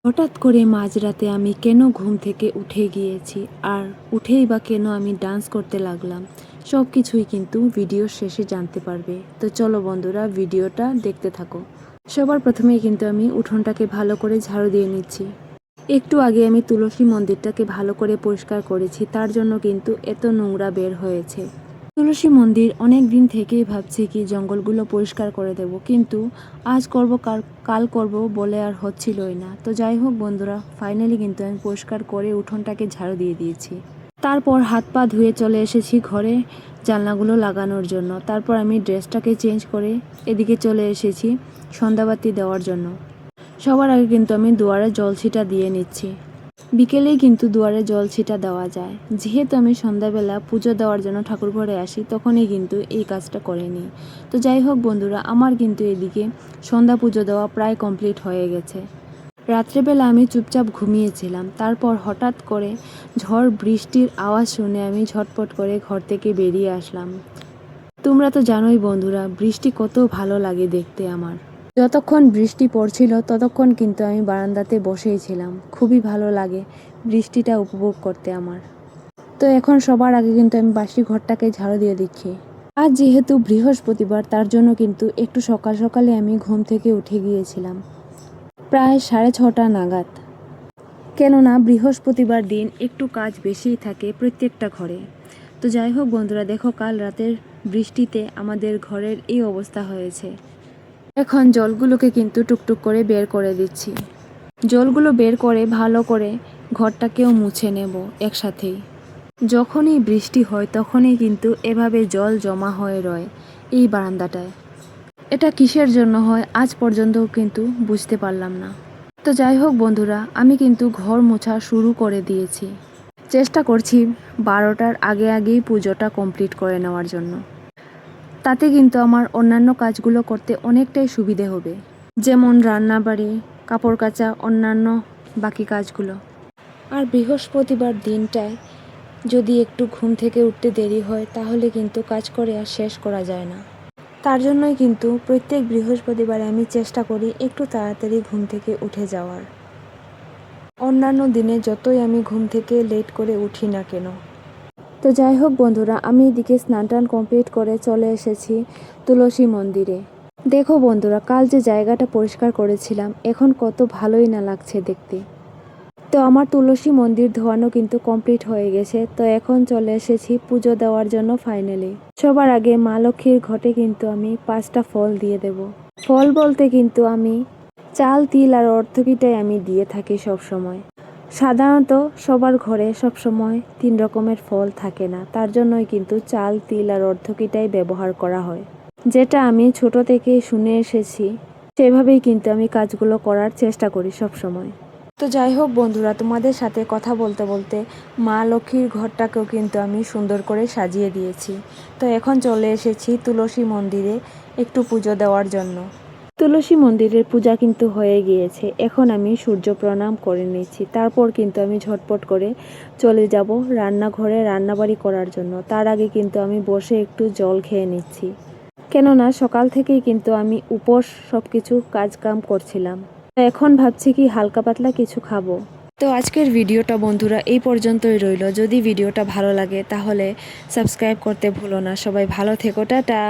হঠাৎ করে মাঝরাতে আমি কেন ঘুম থেকে উঠে গিয়েছি আর উঠেই বা কেন আমি ডান্স করতে লাগলাম, সব কিছুই কিন্তু ভিডিওর শেষে জানতে পারবে। তো চলো বন্ধুরা, ভিডিওটা দেখতে থাকো। সবার প্রথমেই কিন্তু আমি উঠোনটাকে ভালো করে ঝাড়ু দিয়ে নিচ্ছি। একটু আগে আমি তুলসী মন্দিরটাকে ভালো করে পরিষ্কার করেছি, তার জন্য কিন্তু এত নোংরা বের হয়েছে। তুলসী মন্দির অনেক দিন থেকেই ভাবছি কি জঙ্গলগুলো পরিষ্কার করে দেব, কিন্তু আজ করব কাল করব বলে আর হচ্ছিলই না। তো যাই হোক বন্ধুরা, ফাইনালি কিন্তু আমি পরিষ্কার করে উঠোনটাকে ঝাড়ু দিয়ে দিয়েছি। তারপর হাত পা ধুয়ে চলে এসেছি ঘরে জানলাগুলো লাগানোর জন্য। তারপর আমি ড্রেসটাকে চেঞ্জ করে এদিকে চলে এসেছি সন্ধ্যাবাতি দেওয়ার জন্য। সবার আগে কিন্তু আমি দুয়ারে জল ছিটা দিয়ে নিচ্ছি। বিকেলেই কিন্তু দুয়ারে জল ছিটা দেওয়া যায়। যেহেতু আমি সন্ধ্যাবেলা পুজো দেওয়ার জন্য ঠাকুর ঘরে আসি, তখনই কিন্তু এই কাজটা করে নিই। তো যাই হোক বন্ধুরা, আমার কিন্তু এদিকে সন্ধ্যা পুজো দেওয়া প্রায় কমপ্লিট হয়ে গেছে। রাত্রেবেলা আমি চুপচাপ ঘুমিয়েছিলাম, তারপর হঠাৎ করে ঝড় বৃষ্টির আওয়াজ শুনে আমি ঝটপট করে ঘর থেকে বেরিয়ে আসলাম। তোমরা তো জানোই বন্ধুরা, বৃষ্টি কত ভালো লাগে দেখতে আমার। যতক্ষণ বৃষ্টি পড়ছিল ততক্ষণ কিন্তু আমি বারান্দাতে বসেই ছিলাম। খুবই ভালো লাগে বৃষ্টিটা উপভোগ করতে আমার। তো এখন সবার আগে কিন্তু আমি বাসি ঘরটাকে ঝাড়ু দিয়ে দিচ্ছি। আজ যেহেতু বৃহস্পতিবার, তার জন্য কিন্তু একটু সকাল সকালে আমি ঘুম থেকে উঠে গিয়েছিলাম, প্রায় 6:30 নাগাদ। কেননা বৃহস্পতিবার দিন একটু কাজ বেশিই থাকে প্রত্যেকটা ঘরে। তো যাই হোক বন্ধুরা, দেখো কাল রাতের বৃষ্টিতে আমাদের ঘরের এই অবস্থা হয়েছে। এখন জলগুলোকে কিন্তু টুকটুক করে বের করে দিচ্ছি। জলগুলো বের করে ভালো করে ঘরটাকেও মুছে নেব একসাথেই। যখনই বৃষ্টি হয় তখনই কিন্তু এভাবে জল জমা হয়ে রয় এই বারান্দাটায়। এটা কিসের জন্য হয় আজ পর্যন্তও কিন্তু বুঝতে পারলাম না। তো যাই হোক বন্ধুরা, আমি কিন্তু ঘর মোছা শুরু করে দিয়েছি। চেষ্টা করছি 12টার আগেই পুজোটা কমপ্লিট করে নেওয়ার জন্য। তাতে কিন্তু আমার অন্যান্য কাজগুলো করতে অনেকটাই সুবিধে হবে, যেমন রান্নাবাড়ি, কাপড় কাচা, অন্যান্য বাকি কাজগুলো। আর বৃহস্পতিবার দিনটায় যদি একটু ঘুম থেকে উঠতে দেরি হয় তাহলে কিন্তু কাজ করে আর শেষ করা যায় না। তার জন্যই কিন্তু প্রত্যেক বৃহস্পতিবারে আমি চেষ্টা করি একটু তাড়াতাড়ি ঘুম থেকে উঠে যাওয়ার। অন্যান্য দিনে যতই আমি ঘুম থেকে লেট করে উঠি না কেন। তো যাই হোক বন্ধুরা, আমি এদিকে স্নান টান কমপ্লিট করে চলে এসেছি তুলসী মন্দিরে। দেখো বন্ধুরা, কাল যে জায়গাটা পরিষ্কার করেছিলাম এখন কত ভালোই না লাগছে দেখতে। তো আমার তুলসী মন্দির ধোয়ানো কিন্তু কমপ্লিট হয়ে গেছে। তো এখন চলে এসেছি পুজো দেওয়ার জন্য ফাইনালি। সবার আগে মা লক্ষ্মীর ঘটে কিন্তু আমি 5টা ফল দিয়ে দেব। ফল বলতে কিন্তু আমি চাল, তিল আর অর্থকিটাই আমি দিয়ে থাকি সব সময়। সাধারণত সবার ঘরে সব সময় 3 রকমের ফল থাকে না, তার জন্যই কিন্তু চাল, তিল আর অর্থকিটাই ব্যবহার করা হয়। যেটা আমি ছোট থেকেই শুনে এসেছি, সেভাবেই কিন্তু আমি কাজগুলো করার চেষ্টা করি সব সময়। তো যাই হোক বন্ধুরা, তোমাদের সাথে কথা বলতে বলতে মা লক্ষ্মীর ঘরটাকেও কিন্তু আমি সুন্দর করে সাজিয়ে দিয়েছি। তো এখন চলে এসেছি তুলসী মন্দিরে একটু পুজো দেওয়ার জন্য। তুলসী মন্দিরের পূজা কিন্তু হয়ে গিয়েছে। এখন আমি সূর্য প্রণাম করে নিচ্ছি। তারপর কিন্তু আমি ঝটপট করে চলে যাব রান্নাঘরে রান্নাবাড়ি করার জন্য। তার আগে কিন্তু আমি বসে একটু জল খেয়ে নিচ্ছি, কেননা সকাল থেকেই কিন্তু আমি উপোস সব কিছু কাজকাম করছিলাম। এখন ভাবছি কি হালকা পাতলা কিছু খাবো। তো আজকের ভিডিওটা বন্ধুরা এই পর্যন্তই রইল। যদি ভিডিওটা ভালো লাগে তাহলে সাবস্ক্রাইব করতে ভুলো না। সবাই ভালো থেকো, টাটা।